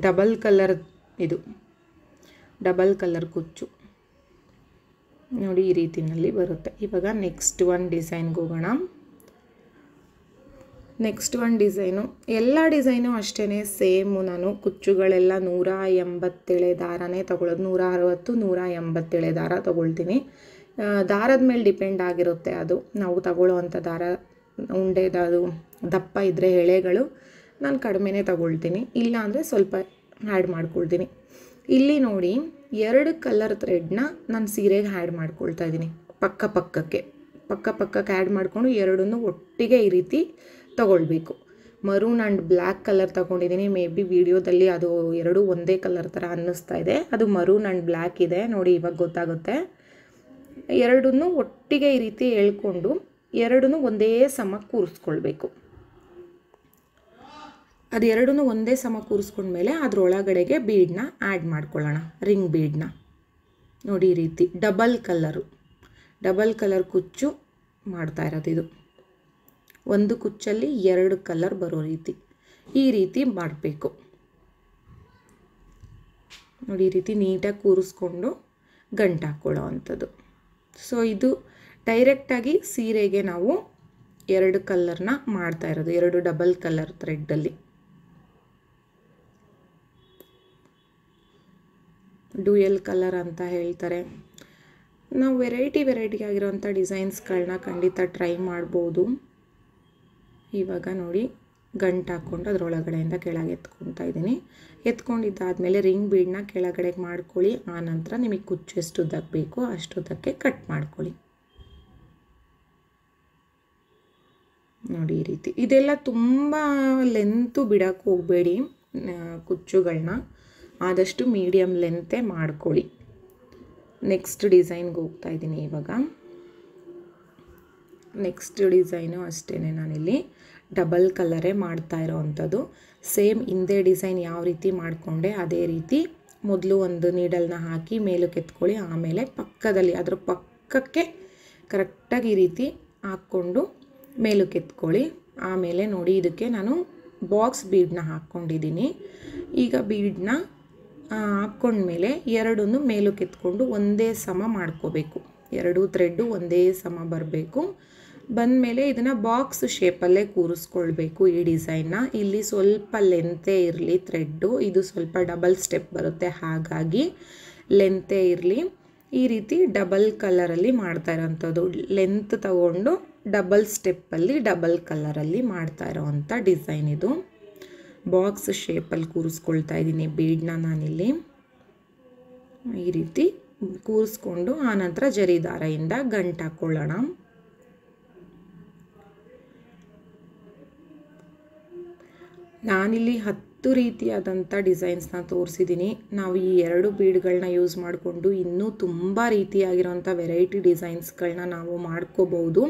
ಡಬಲ್ ಕಲರ್ ಕುಚ್ಚು ನೋಡಿ ಈ ರೀತಿಯಲ್ಲಿ ಬರುತ್ತೆ. ಇವಾಗ ನೆಕ್ಸ್ಟ್ ಒಂದು ಡಿಸೈನ್ಗೆ ಹೋಗೋಣ. ನೆಕ್ಸ್ಟ್ ಒಂದು ಡಿಸೈನು, ಎಲ್ಲ ಡಿಸೈನು ಅಷ್ಟೇ ಸೇಮು. ನಾನು ಕುಚ್ಚುಗಳೆಲ್ಲ 187 ದಾರನೇ ತೊಗೊಳ್ಳೋದು, 160 187 ದಾರ ತೊಗೊಳ್ತೀನಿ. ದಾರದ ಮೇಲೆ ಡಿಪೆಂಡ್ ಆಗಿರುತ್ತೆ ಅದು. ನಾವು ತಗೊಳ್ಳೋವಂಥ ದಾರ ಉಂಡೆದು ದಪ್ಪ ಇದ್ದರೆ ಎಳೆಗಳು ನಾನು ಕಡಿಮೆನೇ ತಗೊಳ್ತೀನಿ, ಇಲ್ಲ ಅಂದರೆ ಸ್ವಲ್ಪ ಆ್ಯಡ್ ಮಾಡ್ಕೊಳ್ತೀನಿ. ಇಲ್ಲಿ ನೋಡಿ 2 ಕಲರ್ ಥ್ರೆಡ್ನ ನಾನು ಸೀರೆಗೆ ಆ್ಯಡ್ ಮಾಡ್ಕೊಳ್ತಾ ಇದ್ದೀನಿ. ಪಕ್ಕಕ್ಕೆ ಆ್ಯಡ್ ಮಾಡಿಕೊಂಡು ಎರಡನ್ನೂ ಒಟ್ಟಿಗೆ ಈ ರೀತಿ ತಗೊಳ್ಬೇಕು. ಮರೂನ್ ಆ್ಯಂಡ್ ಬ್ಲ್ಯಾಕ್ ಕಲರ್ ತಗೊಂಡಿದ್ದೀನಿ. ಮೇ ಬಿ ವಿಡಿಯೋದಲ್ಲಿ ಅದು ಎರಡೂ ಒಂದೇ ಕಲರ್ ಥರ ಅನ್ನಿಸ್ತಾ ಇದೆ, ಅದು ಮರೂನ್ ಆ್ಯಂಡ್ ಬ್ಲ್ಯಾಕ್ ಇದೆ ನೋಡಿ, ಇವಾಗ ಗೊತ್ತಾಗುತ್ತೆ. ಎರಡನ್ನೂ ಒಟ್ಟಿಗೆ ಈ ರೀತಿ ಎಳ್ಕೊಂಡು ಎರಡನ್ನೂ ಒಂದೇ ಸಮ ಕೂರಿಸ್ಕೊಳ್ಬೇಕು. ಅದು ಎರಡನ್ನೂ ಒಂದೇ ಸಮ ಕೂರಿಸ್ಕೊಂಡ್ಮೇಲೆ ಅದರೊಳಗಡೆಗೆ ಬೀಡನ್ನ ಆ್ಯಡ್ ಮಾಡ್ಕೊಳ್ಳೋಣ, ರಿಂಗ್ ಬೀಡನ್ನ ನೋಡಿ ಈ ರೀತಿ. ಡಬಲ್ ಕಲರ್ ಕುಚ್ಚು ಮಾಡ್ತಾ ಇರೋದು ಇದು. ಒಂದು ಕುಚ್ಚಲ್ಲಿ 2 ಕಲರ್ ಬರೋ ರೀತಿ ಈ ರೀತಿ ಮಾಡಬೇಕು ನೋಡಿ. ಈ ರೀತಿ ನೀಟಾಗಿ ಕೂರಿಸ್ಕೊಂಡು ಗಂಟು ಹಾಕ್ಕೊಳ್ಳೋ ಅಂಥದ್ದು. ಸೊ ಇದು ಡೈರೆಕ್ಟಾಗಿ ಸೀರೆಗೆ ನಾವು 2 ಕಲರ್ನ ಮಾಡ್ತಾ ಇರೋದು, 2 ಡಬಲ್ ಕಲರ್ ಥ್ರೆಡ್ಡಲ್ಲಿ. ಡ್ಯೂಯಲ್ ಕಲರ್ ಅಂತ ಹೇಳ್ತಾರೆ. ನಾವು ವೆರೈಟಿ ಆಗಿರೋಂಥ ಡಿಸೈನ್ಸ್ಗಳನ್ನ ಖಂಡಿತ ಟ್ರೈ ಮಾಡ್ಬೋದು. ಇವಾಗ ನೋಡಿ ಗಂಟು ಹಾಕ್ಕೊಂಡು ಅದರೊಳಗಡೆಯಿಂದ ಕೆಳಗೆ ಎತ್ಕೊತಾ ಇದ್ದೀನಿ. ಎತ್ಕೊಂಡಿದ್ದಾದಮೇಲೆ ರಿಂಗ್ ಬೀಡನ್ನ ಕೆಳಗಡೆಗೆ ಮಾಡ್ಕೊಳ್ಳಿ. ಆನಂತರ ನಿಮಗೆ ಕುಚ್ಚು ಎಷ್ಟು ಉದ್ದಕ್ಕೆ ಬೇಕೋ ಅಷ್ಟುದ್ದಕ್ಕೆ ಕಟ್ ಮಾಡ್ಕೊಳ್ಳಿ ನೋಡಿ ಈ ರೀತಿ. ಇದೆಲ್ಲ ತುಂಬ ಲೆಂತು ಬಿಡೋಕ್ಕೆ ಹೋಗಬೇಡಿ, ಕುಚ್ಚುಗಳನ್ನ ಆದಷ್ಟು ಮೀಡಿಯಮ್ ಲೆಂತೇ ಮಾಡ್ಕೊಳ್ಳಿ. ನೆಕ್ಸ್ಟ್ ಡಿಸೈನ್ಗೆ ಹೋಗ್ತಾ ಇದ್ದೀನಿ. ಇವಾಗ ನೆಕ್ಸ್ಟ್ ಡಿಸೈನು ಅಷ್ಟೇ, ನಾನಿಲ್ಲಿ ಡಬಲ್ ಕಲರೇ ಮಾಡ್ತಾ ಇರೋ ಅಂಥದ್ದು. ಸೇಮ್ ಹಿಂದೆ ಡಿಸೈನ್ ಯಾವ ರೀತಿ ಮಾಡಿಕೊಂಡೆ ಅದೇ ರೀತಿ ಮೊದಲು ಒಂದು ನೀಡಲ್ನ ಹಾಕಿ ಮೇಲಕ್ಕೆ ಎತ್ಕೊಳ್ಳಿ. ಆಮೇಲೆ ಪಕ್ಕದಲ್ಲಿ ಅದರ ಪಕ್ಕಕ್ಕೆ ಕರೆಕ್ಟಾಗಿ ಈ ರೀತಿ ಹಾಕ್ಕೊಂಡು ಮೇಲಕ್ಕೆ ಎತ್ಕೊಳ್ಳಿ. ಆಮೇಲೆ ನೋಡಿ ಇದಕ್ಕೆ ನಾನು ಬಾಕ್ಸ್ ಬೀಡನ್ನ ಹಾಕ್ಕೊಂಡಿದ್ದೀನಿ. ಈಗ ಬೀಡನ್ನ ಹಾಕ್ಕೊಂಡ್ಮೇಲೆ ಎರಡನ್ನೂ ಮೇಲಕ್ಕೆ ಎತ್ಕೊಂಡು ಒಂದೇ ಸಮ ಮಾಡ್ಕೋಬೇಕು. 2 ಥ್ರೆಡ್ಡು ಒಂದೇ ಸಮ ಬರಬೇಕು. ಬಂದಮೇಲೆ ಇದನ್ನು ಬಾಕ್ಸ್ ಶೇಪಲ್ಲೇ ಕೂರಿಸ್ಕೊಳ್ಬೇಕು ಈ ಡಿಸೈನ್ನ. ಇಲ್ಲಿ ಸ್ವಲ್ಪ ಲೆಂತೇ ಇರಲಿ ಥ್ರೆಡ್ಡು, ಇದು ಸ್ವಲ್ಪ ಡಬಲ್ ಸ್ಟೆಪ್ ಬರುತ್ತೆ, ಹಾಗಾಗಿ ಲೆಂತೇ ಇರಲಿ. ಈ ರೀತಿ ಡಬಲ್ ಕಲರಲ್ಲಿ ಮಾಡ್ತಾ ಇರೋವಂಥದ್ದು, ಲೆಂತ್ ತಗೊಂಡು ಡಬಲ್ ಸ್ಟೆಪ್ಪಲ್ಲಿ ಡಬಲ್ ಕಲರಲ್ಲಿ ಮಾಡ್ತಾ ಇರೋವಂಥ ಡಿಸೈನ್ ಇದು. ಬಾಕ್ಸ್ ಶೇಪಲ್ಲಿ ಕೂರಿಸ್ಕೊಳ್ತಾ ಇದ್ದೀನಿ ಬೀಡನ್ನ ನಾನಿಲ್ಲಿ. ಈ ರೀತಿ ಕೂರಿಸ್ಕೊಂಡು ಆನಂತರ ಜರಿ ದಾರದಿಂದ ಗಂಟು ಹಾಕ್ಕೊಳ್ಳೋಣ. ನಾನಿಲ್ಲಿ 10 ರೀತಿಯಾದಂಥ ಡಿಸೈನ್ಸ್ನ ತೋರಿಸಿದ್ದೀನಿ. ನಾವು ಈ 2 ಬೀಡ್ಗಳನ್ನ ಯೂಸ್ ಮಾಡಿಕೊಂಡು ಇನ್ನೂ ತುಂಬ ರೀತಿಯಾಗಿರೋಂಥ ವೆರೈಟಿ ಡಿಸೈನ್ಸ್ಗಳನ್ನ ನಾವು ಮಾಡ್ಕೋಬೋದು.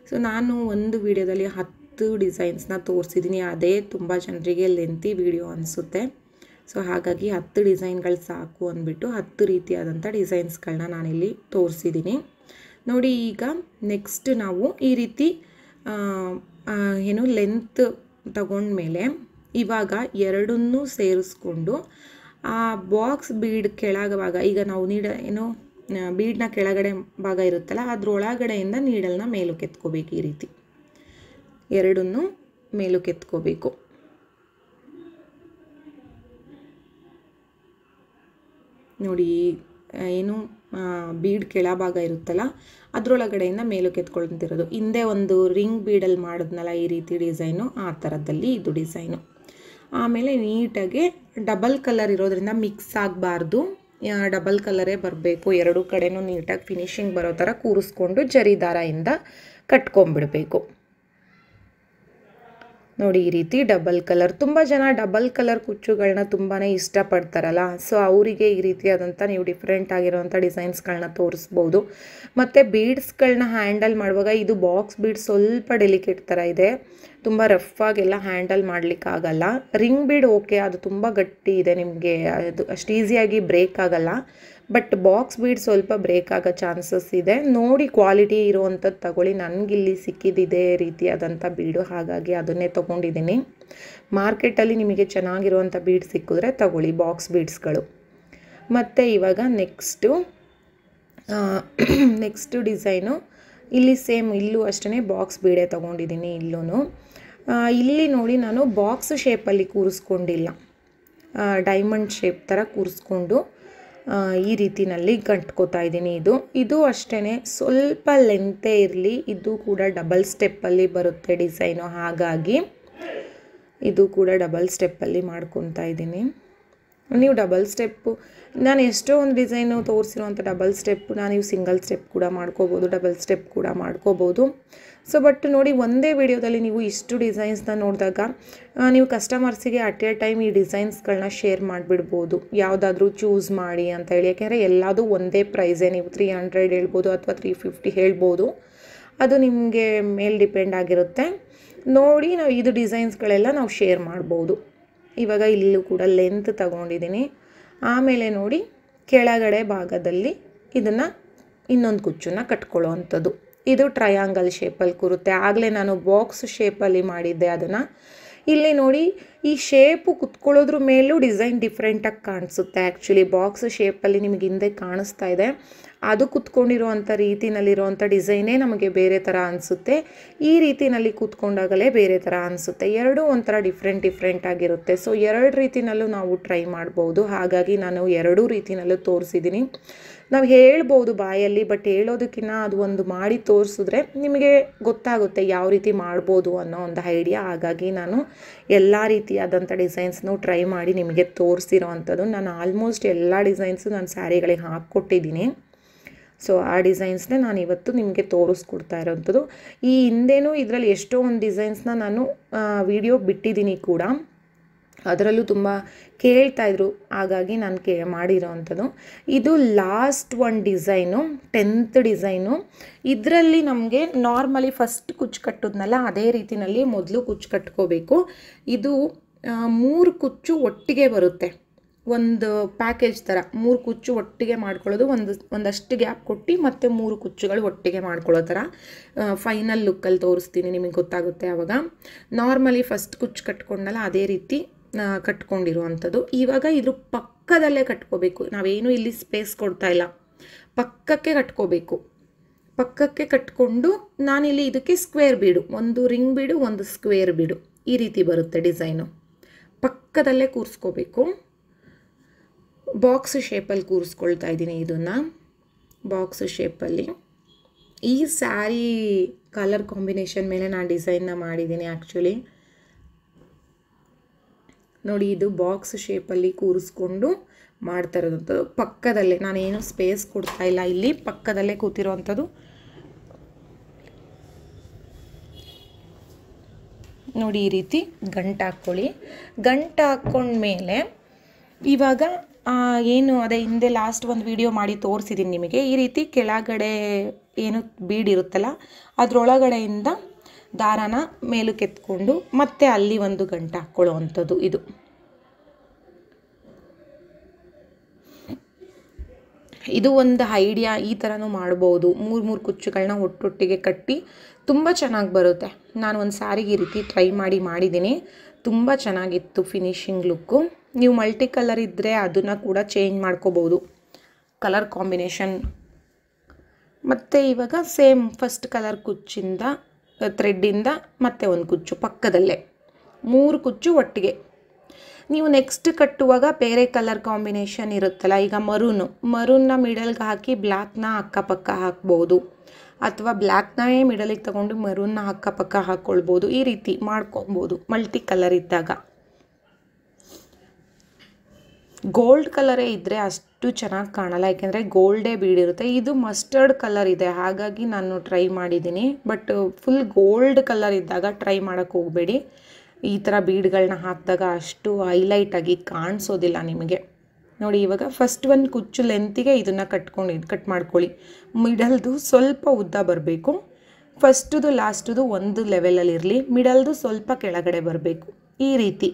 ಸೊ ನಾನು ಒಂದು ವಿಡಿಯೋದಲ್ಲಿ 10 ಡಿಸೈನ್ಸ್ನ ತೋರಿಸಿದ್ದೀನಿ, ಅದೇ ತುಂಬ ಜನರಿಗೆ ಲೆಂತಿ ವಿಡಿಯೋ ಅನಿಸುತ್ತೆ. ಸೊ ಹಾಗಾಗಿ 10 ಡಿಸೈನ್ಗಳು ಸಾಕು ಅಂದ್ಬಿಟ್ಟು 10 ರೀತಿಯಾದಂಥ ಡಿಸೈನ್ಸ್ಗಳನ್ನ ನಾನಿಲ್ಲಿ ತೋರಿಸಿದ್ದೀನಿ ನೋಡಿ. ಈಗ ನೆಕ್ಸ್ಟ್ ನಾವು ಈ ರೀತಿ ಲೆಂತ್ ತಗೊಂಡ್ಮೇಲೆ ಇವಾಗ ಎರಡನ್ನೂ ಸೇರಿಸ್ಕೊಂಡು ಆ ಬಾಕ್ಸ್ ಬೀಡ್ ಕೆಳಗ ಈಗ ನಾವು ಬೀಡ್ನ ಕೆಳಗಡೆ ಭಾಗ ಇರುತ್ತಲ್ಲ ಅದರೊಳಗಡೆಯಿಂದ ನೀಡಲ್ನ ಮೇಲಕ್ಕೆ ಎತ್ಕೋಬೇಕು. ಈ ರೀತಿ ಎರಡನ್ನೂ ಮೇಲಕ್ಕೆ ಎತ್ಕೋಬೇಕು. ನೋಡಿ ಏನು ಬೀಡ್ ಕೆಳಭಾಗ ಇರುತ್ತಲ್ಲ ಅದರೊಳಗಡೆಯಿಂದ ಮೇಲಕ್ಕೆ ಎತ್ಕೊಳ್ತಿರೋದು. ಹಿಂದೆ ಒಂದು ರಿಂಗ್ ಬೀಡಲ್ಲಿ ಮಾಡಿದ್ನಲ್ಲ ಈ ರೀತಿ ಡಿಸೈನು, ಆ ಥರದಲ್ಲಿ ಇದು ಡಿಸೈನು. ಆಮೇಲೆ ನೀಟಾಗಿ ಡಬಲ್ ಕಲರ್ ಇರೋದ್ರಿಂದ ಮಿಕ್ಸ್ ಆಗಬಾರ್ದು, ಡಬಲ್ ಕಲರೇ ಬರಬೇಕು. ಎರಡೂ ಕಡೆನೂ ನೀಟಾಗಿ ಫಿನಿಶಿಂಗ್ ಬರೋ ಥರ ಕೂರಿಸ್ಕೊಂಡು ಜರಿ ದಾರದಿಂದ ಕಟ್ಕೊಂಡ್ಬಿಡಬೇಕು. ನೋಡಿ ಈ ರೀತಿ ಡಬಲ್ ಕಲರ್. ತುಂಬ ಜನ ಡಬಲ್ ಕಲರ್ ಕುಚ್ಚುಗಳನ್ನ ತುಂಬಾ ಇಷ್ಟಪಡ್ತಾರಲ್ಲ, ಸೊ ಅವರಿಗೆ ಈ ರೀತಿಯಾದಂಥ ನೀವು ಡಿಫ್ರೆಂಟ್ ಆಗಿರೋವಂಥ ಡಿಸೈನ್ಸ್ಗಳನ್ನ ತೋರಿಸ್ಬೋದು. ಮತ್ತು ಬೀಡ್ಸ್ಗಳನ್ನ ಹ್ಯಾಂಡಲ್ ಮಾಡುವಾಗ ಇದು ಬಾಕ್ಸ್ ಬೀಡ್ಸ್ ಸ್ವಲ್ಪ ಡೆಲಿಕೇಟ್ ಥರ ಇದೆ, ತುಂಬ ರಫಾಗೆಲ್ಲ ಹ್ಯಾಂಡಲ್ ಮಾಡಲಿಕ್ಕಾಗಲ್ಲ. ರಿಂಗ್ ಬೀಡ್ ಓಕೆ, ಅದು ತುಂಬ ಗಟ್ಟಿ ಇದೆ, ನಿಮಗೆ ಅದು ಅಷ್ಟು ಈಸಿಯಾಗಿ ಬ್ರೇಕ್ ಆಗಲ್ಲ. ಬಟ್ ಬಾಕ್ಸ್ ಬೀಡ್ ಸ್ವಲ್ಪ ಬ್ರೇಕ್ ಆಗೋ ಚಾನ್ಸಸ್ ಇದೆ. ನೋಡಿ ಕ್ವಾಲಿಟಿ ಇರುವಂಥದ್ದು ತಗೊಳ್ಳಿ. ನನಗಿಲ್ಲಿ ಸಿಕ್ಕಿದ್ದಿದೆ ರೀತಿಯಾದಂಥ ಬೀಡು, ಹಾಗಾಗಿ ಅದನ್ನೇ ತೊಗೊಂಡಿದ್ದೀನಿ. ಮಾರ್ಕೆಟಲ್ಲಿ ನಿಮಗೆ ಚೆನ್ನಾಗಿರುವಂಥ ಬೀಡ್ ಸಿಕ್ಕಿದ್ರೆ ತಗೊಳ್ಳಿ, ಬಾಕ್ಸ್ ಬೀಡ್ಸ್ಗಳು. ಮತ್ತು ಇವಾಗ ನೆಕ್ಸ್ಟು ಡಿಸೈನು ಇಲ್ಲಿ ಸೇಮ್, ಇಲ್ಲೂ ಅಷ್ಟೇ ಬಾಕ್ಸ್ ಬೀಡೇ ತೊಗೊಂಡಿದ್ದೀನಿ. ಇಲ್ಲಿ ನೋಡಿ ನಾನು ಬಾಕ್ಸ್ ಶೇಪಲ್ಲಿ ಕೂರಿಸ್ಕೊಂಡಿಲ್ಲ, ಡೈಮಂಡ್ ಶೇಪ್ ಥರ ಕೂರಿಸ್ಕೊಂಡು ಈ ರೀತಿನಲ್ಲಿ ಗಂಟ್ಕೋತಾ ಇದ್ದೀನಿ. ಇದು ಅಷ್ಟೇ ಸ್ವಲ್ಪ ಲೆಂತೇ ಇರಲಿ. ಇದು ಕೂಡ ಡಬಲ್ ಸ್ಟೆಪ್ಪಲ್ಲಿ ಬರುತ್ತೆ ಡಿಸೈನು, ಹಾಗಾಗಿ ಇದು ಕೂಡ ಡಬಲ್ ಸ್ಟೆಪ್ಪಲ್ಲಿ ಮಾಡ್ಕೊತಾ ಇದ್ದೀನಿ. ನೀವು ಡಬಲ್ ಸ್ಟೆಪ್ಪು, ನಾನು ಎಷ್ಟೋ ಒಂದು ಡಿಸೈನು ತೋರಿಸಿರುವಂಥ ಡಬಲ್ ಸ್ಟೆಪ್ಪು ನೀವು ಸಿಂಗಲ್ ಸ್ಟೆಪ್ ಕೂಡ ಮಾಡ್ಕೋಬೋದು, ಡಬಲ್ ಸ್ಟೆಪ್ ಕೂಡ ಮಾಡ್ಕೋಬೋದು. ಸೊ ಬಟ್ ನೋಡಿ, ಒಂದೇ ವಿಡಿಯೋದಲ್ಲಿ ನೀವು ಇಷ್ಟು ಡಿಸೈನ್ಸ್ನ ನೋಡಿದಾಗ ನೀವು ಕಸ್ಟಮರ್ಸಿಗೆ ಅಟ್ ಎ ಟೈಮ್ ಈ ಡಿಸೈನ್ಸ್ಗಳನ್ನ ಶೇರ್ ಮಾಡಿಬಿಡ್ಬೋದು, ಯಾವುದಾದ್ರೂ ಚೂಸ್ ಮಾಡಿ ಅಂತ ಹೇಳಿ. ಯಾಕೆಂದರೆ ಎಲ್ಲದೂ ಒಂದೇ ಪ್ರೈಸೇ, ನೀವು 300 ಹೇಳ್ಬೋದು ಅಥವಾ 350 ಹೇಳ್ಬೋದು, ಅದು ನಿಮಗೆ ಮೇಲೆ ಡಿಪೆಂಡ್ ಆಗಿರುತ್ತೆ. ನೋಡಿ ನಾವು ಇದು ಡಿಸೈನ್ಸ್ಗಳೆಲ್ಲ ನಾವು ಶೇರ್ ಮಾಡ್ಬೋದು. ಇವಾಗ ಇಲ್ಲೂ ಕೂಡ ಲೆಂತ್ ತಗೊಂಡಿದ್ದೀನಿ. ಆಮೇಲೆ ನೋಡಿ ಕೆಳಗಡೆ ಭಾಗದಲ್ಲಿ ಇದನ್ನು ಇನ್ನೊಂದು ಕುಚ್ಚನ್ನು ಕಟ್ಕೊಳ್ಳೋ ಅಂಥದ್ದು. ಇದು ಟ್ರಯಾಂಗಲ್ ಶೇಪಲ್ಲಿ ಕೂರುತ್ತೆ. ಆಗಲೇ ನಾನು ಬಾಕ್ಸ್ ಶೇಪಲ್ಲಿ ಮಾಡಿದ್ದೆ ಅದನ್ನು. ಇಲ್ಲಿ ನೋಡಿ ಈ ಶೇಪು ಕುತ್ಕೊಳ್ಳೋದ್ರ ಮೇಲೂ ಡಿಸೈನ್ ಡಿಫ್ರೆಂಟಾಗಿ ಕಾಣಿಸುತ್ತೆ. ಆ್ಯಕ್ಚುಲಿ ಬಾಕ್ಸ್ ಶೇಪಲ್ಲಿ ನಿಮಗೆ ಹಿಂದೆ ಕಾಣಿಸ್ತಾ ಇದೆ, ಅದು ಕುತ್ಕೊಂಡಿರೋವಂಥ ರೀತಿನಲ್ಲಿರುವಂಥ ಡಿಸೈನೇ ನಮಗೆ ಬೇರೆ ಥರ ಅನಿಸುತ್ತೆ. ಈ ರೀತಿನಲ್ಲಿ ಕೂತ್ಕೊಂಡಾಗಲೇ ಬೇರೆ ಥರ ಅನಿಸುತ್ತೆ. ಎರಡೂ ಒಂಥರ ಡಿಫ್ರೆಂಟ್ ಆಗಿರುತ್ತೆ. ಸೊ ಎರಡು ರೀತಿನಲ್ಲೂ ನಾವು ಟ್ರೈ ಮಾಡ್ಬೋದು. ಹಾಗಾಗಿ ನಾನು ಎರಡೂ ರೀತಿನಲ್ಲೂ ತೋರಿಸಿದ್ದೀನಿ. ನಾವು ಹೇಳ್ಬೋದು ಬಾಯಲ್ಲಿ, ಬಟ್ ಹೇಳೋದಕ್ಕಿಂತ ಅದು ಒಂದು ಮಾಡಿ ತೋರಿಸಿದ್ರೆ ನಿಮಗೆ ಗೊತ್ತಾಗುತ್ತೆ ಯಾವ ರೀತಿ ಮಾಡ್ಬೋದು ಅನ್ನೋ ಒಂದು ಐಡಿಯಾ. ಹಾಗಾಗಿ ನಾನು ಎಲ್ಲ ರೀತಿಯಾದಂಥ ಡಿಸೈನ್ಸ್ನೂ ಟ್ರೈ ಮಾಡಿ ನಿಮಗೆ ತೋರಿಸಿರೋ ಅಂಥದ್ದು. ನಾನು ಆಲ್ಮೋಸ್ಟ್ ಎಲ್ಲ ಡಿಸೈನ್ಸು ನಾನು ಸ್ಯಾರಿಗಳಿಗೆ ಹಾಕ್ಕೊಟ್ಟಿದ್ದೀನಿ. ಸೊ ಆ ಡಿಸೈನ್ಸ್ನೇ ನಾನು ಇವತ್ತು ನಿಮಗೆ ತೋರಿಸ್ಕೊಡ್ತಾ ಇರೋವಂಥದ್ದು. ಈ ಹಿಂದೆನೂ ಇದರಲ್ಲಿ ಎಷ್ಟೋ ಒಂದು ಡಿಸೈನ್ಸ್ನ ನಾನು ವಿಡಿಯೋ ಬಿಟ್ಟಿದ್ದೀನಿ ಕೂಡ, ಅದರಲ್ಲೂ ತುಂಬ ಕೇಳ್ತಾಯಿದ್ರು, ಹಾಗಾಗಿ ನಾನು ಮಾಡಿರೋ ಅಂಥದ್ದು. ಇದು ಲಾಸ್ಟ್ ಒಂದು ಡಿಸೈನು, 10th ಡಿಸೈನು. ಇದರಲ್ಲಿ ನಮಗೆ ನಾರ್ಮಲಿ ಫಸ್ಟ್ ಕುಚ್ಚು ಕಟ್ಟೋದ್ನಲ್ಲ ಅದೇ ರೀತಿಯಲ್ಲಿ ಮೊದಲು ಕುಚ್ಚು ಕಟ್ಕೋಬೇಕು. ಇದು 3 ಕುಚ್ಚು ಒಟ್ಟಿಗೆ ಬರುತ್ತೆ, ಒಂದು ಪ್ಯಾಕೇಜ್ ಥರ 3 ಕುಚ್ಚು ಒಟ್ಟಿಗೆ ಮಾಡ್ಕೊಳ್ಳೋದು, ಒಂದಷ್ಟು ಗ್ಯಾಪ್ ಕೊಟ್ಟು ಮತ್ತು 3 ಕುಚ್ಚುಗಳು ಒಟ್ಟಿಗೆ ಮಾಡ್ಕೊಳ್ಳೋ ಥರ ಫೈನಲ್ ಲುಕ್ಕಲ್ಲಿ ತೋರಿಸ್ತೀನಿ, ನಿಮಗೆ ಗೊತ್ತಾಗುತ್ತೆ ಆವಾಗ. ನಾರ್ಮಲಿ ಫಸ್ಟ್ ಕುಚ್ಚು ಕಟ್ಕೊಂಡಲ್ಲ ಅದೇ ರೀತಿ ಕಟ್ಕೊಂಡಿರುವಂಥದ್ದು. ಇವಾಗ ಇದ್ರ ಪಕ್ಕದಲ್ಲೇ ಕಟ್ಕೋಬೇಕು, ನಾವೇನು ಇಲ್ಲಿ ಸ್ಪೇಸ್ ಕೊಡ್ತಾ ಇಲ್ಲ, ಪಕ್ಕಕ್ಕೆ ಕಟ್ಕೋಬೇಕು. ಪಕ್ಕಕ್ಕೆ ಕಟ್ಕೊಂಡು ನಾನಿಲ್ಲಿ ಇದಕ್ಕೆ ಸ್ಕ್ವೇರ್ ಬೀಡು, ಒಂದು ರಿಂಗ್ ಬೀಡು ಒಂದು ಸ್ಕ್ವೇರ್ ಬೀಡು ಈ ರೀತಿ ಬರುತ್ತೆ ಡಿಸೈನು. ಪಕ್ಕದಲ್ಲೇ ಕೂರಿಸ್ಕೋಬೇಕು. ಬಾಕ್ಸ್ ಶೇಪಲ್ಲಿ ಕೂರಿಸ್ಕೊಳ್ತಾ ಇದ್ದೀನಿ ಇದನ್ನು, ಬಾಕ್ಸ್ ಶೇಪಲ್ಲಿ. ಈ ಸ್ಯಾರಿ ಕಲರ್ ಕಾಂಬಿನೇಷನ್ ಮೇಲೆ ನಾನು ಡಿಸೈನ್ನ ಮಾಡಿದ್ದೀನಿ ಆ್ಯಕ್ಚುಲಿ. ನೋಡಿ ಇದು ಬಾಕ್ಸ್ ಶೇಪಲ್ಲಿ ಕೂರಿಸ್ಕೊಂಡು ಮಾಡ್ತಾ ಇರೋದಂಥದ್ದು. ಪಕ್ಕದಲ್ಲೇ, ನಾನೇನು ಸ್ಪೇಸ್ ಕೊಡ್ತಾ ಇಲ್ಲ, ಇಲ್ಲಿ ಪಕ್ಕದಲ್ಲೇ ಕೂತಿರೋ ಅಂಥದ್ದು. ನೋಡಿ ಈ ರೀತಿ ಗಂಟು ಹಾಕ್ಕೊಳ್ಳಿ. ಗಂಟು ಹಾಕ್ಕೊಂಡ್ಮೇಲೆ ಇವಾಗ ಏನು ಅದೇ ಹಿಂದೆ ಲಾಸ್ಟ್ ಒಂದು ವಿಡಿಯೋ ಮಾಡಿ ತೋರಿಸಿದ್ದೀನಿ ನಿಮಗೆ. ಈ ರೀತಿ ಕೆಳಗಡೆ ಏನು ಬೀಡ್ ಇರುತ್ತಲ್ಲ ಅದರೊಳಗಡೆಯಿಂದ ದಾರಾನ ಮೇಲಕ್ಕೆ ಎತ್ಕೊಂಡು ಮತ್ತೆ ಅಲ್ಲಿ ಒಂದು ಗಂಟು ಹಾಕ್ಕೊಳ್ಳೋ ಅಂಥದ್ದು. ಇದು ಒಂದು ಐಡಿಯಾ, ಈ ಥರನೂ ಮಾಡ್ಬೋದು. 3 ಕುಚ್ಚುಗಳನ್ನ ಒಟ್ಟೊಟ್ಟಿಗೆ ಕಟ್ಟಿ ತುಂಬ ಚೆನ್ನಾಗಿ ಬರುತ್ತೆ. ನಾನು ಒಂದು ಸ್ಯಾರಿಗೆ ಈ ರೀತಿ ಟ್ರೈ ಮಾಡಿದ್ದೀನಿ, ತುಂಬ ಚೆನ್ನಾಗಿತ್ತು ಫಿನಿಶಿಂಗ್ ಲುಕ್ಕು. ನೀವು ಮಲ್ಟಿ ಕಲರ್ ಇದ್ದರೆ ಅದನ್ನು ಕೂಡ ಚೇಂಜ್ ಮಾಡ್ಕೋಬೋದು, ಕಲರ್ ಕಾಂಬಿನೇಷನ್. ಮತ್ತು ಇವಾಗ ಸೇಮ್ ಫಸ್ಟ್ ಕಲರ್ ಕುಚ್ಚಿಂದ ಥ್ರೆಡ್ಡಿಂದ ಮತ್ತೆ ಒಂದು ಕುಚ್ಚು ಪಕ್ಕದಲ್ಲೇ, 3 ಕುಚ್ಚು ಒಟ್ಟಿಗೆ. ನೀವು ನೆಕ್ಸ್ಟ್ ಕಟ್ಟುವಾಗ ಬೇರೆ ಕಲರ್ ಕಾಂಬಿನೇಷನ್ ಇರುತ್ತಲ್ಲ, ಈಗ ಮರೂನ್ನ ಮಿಡಲ್ಗೆ ಹಾಕಿ ಬ್ಲ್ಯಾಕ್ನ ಅಕ್ಕಪಕ್ಕ ಹಾಕ್ಬೋದು, ಅಥವಾ ಬ್ಲ್ಯಾಕ್ನೇ ಮಿಡಲಿಗೆ ತಗೊಂಡು ಮರೂನ್ನ ಅಕ್ಕಪಕ್ಕ ಹಾಕ್ಕೊಳ್ಬೋದು. ಈ ರೀತಿ ಮಾಡ್ಕೊಬೋದು ಮಲ್ಟಿ ಕಲರ್ ಇದ್ದಾಗ. ಗೋಲ್ಡ್ ಕಲರೇ ಇದ್ದರೆ ಅಷ್ಟು ಚೆನ್ನಾಗಿ ಕಾಣಲ್ಲ, ಯಾಕೆಂದರೆ ಗೋಲ್ಡೇ ಬೀಡಿರುತ್ತೆ. ಇದು ಮಸ್ಟರ್ಡ್ ಕಲರ್ ಇದೆ, ಹಾಗಾಗಿ ನಾನು ಟ್ರೈ ಮಾಡಿದ್ದೀನಿ. ಬಟ್ ಫುಲ್ ಗೋಲ್ಡ್ ಕಲರ್ ಇದ್ದಾಗ ಟ್ರೈ ಮಾಡೋಕ್ಕೆ ಹೋಗಬೇಡಿ. ಈ ಥರ ಬೀಡ್ಗಳನ್ನ ಹಾಕಿದಾಗ ಅಷ್ಟು ಹೈಲೈಟಾಗಿ ಕಾಣಿಸೋದಿಲ್ಲ ನಿಮಗೆ. ನೋಡಿ, ಇವಾಗ ಫಸ್ಟ್ ಒಂದು ಕುಚ್ಚು ಲೆಂತಿಗೆ ಇದನ್ನು ಕಟ್ ಮಾಡ್ಕೊಳ್ಳಿ. ಮಿಡಲ್ದು ಸ್ವಲ್ಪ ಉದ್ದ ಬರಬೇಕು. ಫಸ್ಟುದು ಲಾಸ್ಟುದು ಒಂದು ಲೆವೆಲಲ್ಲಿರಲಿ, ಮಿಡಲ್ದು ಸ್ವಲ್ಪ ಕೆಳಗಡೆ ಬರಬೇಕು. ಈ ರೀತಿ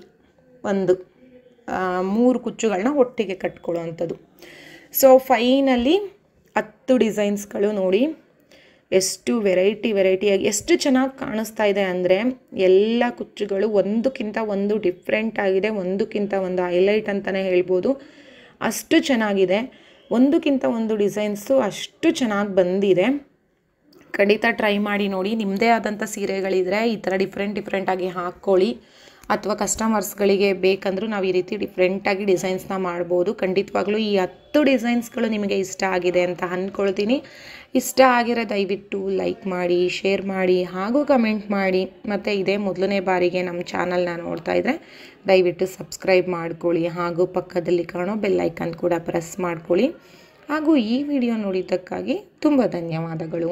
3 ಕುಚ್ಚುಗಳನ್ನ ಒಟ್ಟಿಗೆ ಕಟ್ಕೊಳ್ಳೋ ಅಂಥದ್ದು. ಸೊ ಫೈನಲಿ 10 ಡಿಸೈನ್ಸ್ಗಳು ನೋಡಿ ಎಷ್ಟು ವೆರೈಟಿಯಾಗಿ ಎಷ್ಟು ಚೆನ್ನಾಗಿ ಕಾಣಿಸ್ತಾ ಇದೆ ಅಂದರೆ, ಎಲ್ಲ ಕುಚ್ಚುಗಳು ಒಂದಕ್ಕಿಂತ ಒಂದು ಡಿಫ್ರೆಂಟ್ ಆಗಿದೆ, ಒಂದಕ್ಕಿಂತ ಒಂದು ಹೈಲೈಟ್ ಅಂತಲೇ ಹೇಳ್ಬೋದು. ಅಷ್ಟು ಚೆನ್ನಾಗಿದೆ, ಒಂದಕ್ಕಿಂತ ಒಂದು ಡಿಸೈನ್ಸು ಅಷ್ಟು ಚೆನ್ನಾಗಿ ಬಂದಿದೆ. ಖಂಡಿತ ಟ್ರೈ ಮಾಡಿ ನೋಡಿ. ನಿಮ್ಮದೇ ಆದಂಥ ಸೀರೆಗಳಿದ್ರೆ ಈ ಥರ ಡಿಫ್ರೆಂಟಾಗಿ ಹಾಕ್ಕೊಳ್ಳಿ, ಅಥವಾ ಕಸ್ಟಮರ್ಸ್ಗಳಿಗೆ ಬೇಕಂದ್ರೂ ನಾವು ಈ ರೀತಿ ಡಿಫ್ರೆಂಟಾಗಿ ಡಿಸೈನ್ಸ್ನ ಮಾಡ್ಬೋದು. ಖಂಡಿತವಾಗ್ಲೂ ಈ 10 ಡಿಸೈನ್ಸ್ಗಳು ನಿಮಗೆ ಇಷ್ಟ ಆಗಿದೆ ಅಂತ ಅಂದ್ಕೊಳ್ತೀನಿ. ಇಷ್ಟ ಆಗಿರೋ ದಯವಿಟ್ಟು ಲೈಕ್ ಮಾಡಿ, ಶೇರ್ ಮಾಡಿ, ಹಾಗೂ ಕಮೆಂಟ್ ಮಾಡಿ. ಮತ್ತು ಇದೇ ಮೊದಲನೇ ಬಾರಿಗೆ ನಮ್ಮ ಚಾನಲ್ನ ನೋಡ್ತಾ ಇದ್ದರೆ ದಯವಿಟ್ಟು ಸಬ್ಸ್ಕ್ರೈಬ್ ಮಾಡ್ಕೊಳ್ಳಿ, ಹಾಗೂ ಪಕ್ಕದಲ್ಲಿ ಕಾಣೋ ಬೆಲ್ ಐಕಾನ್ ಕೂಡ ಪ್ರೆಸ್ ಮಾಡ್ಕೊಳ್ಳಿ. ಹಾಗೂ ಈ ವಿಡಿಯೋ ನೋಡಿದ್ದಕ್ಕಾಗಿ ತುಂಬ ಧನ್ಯವಾದಗಳು.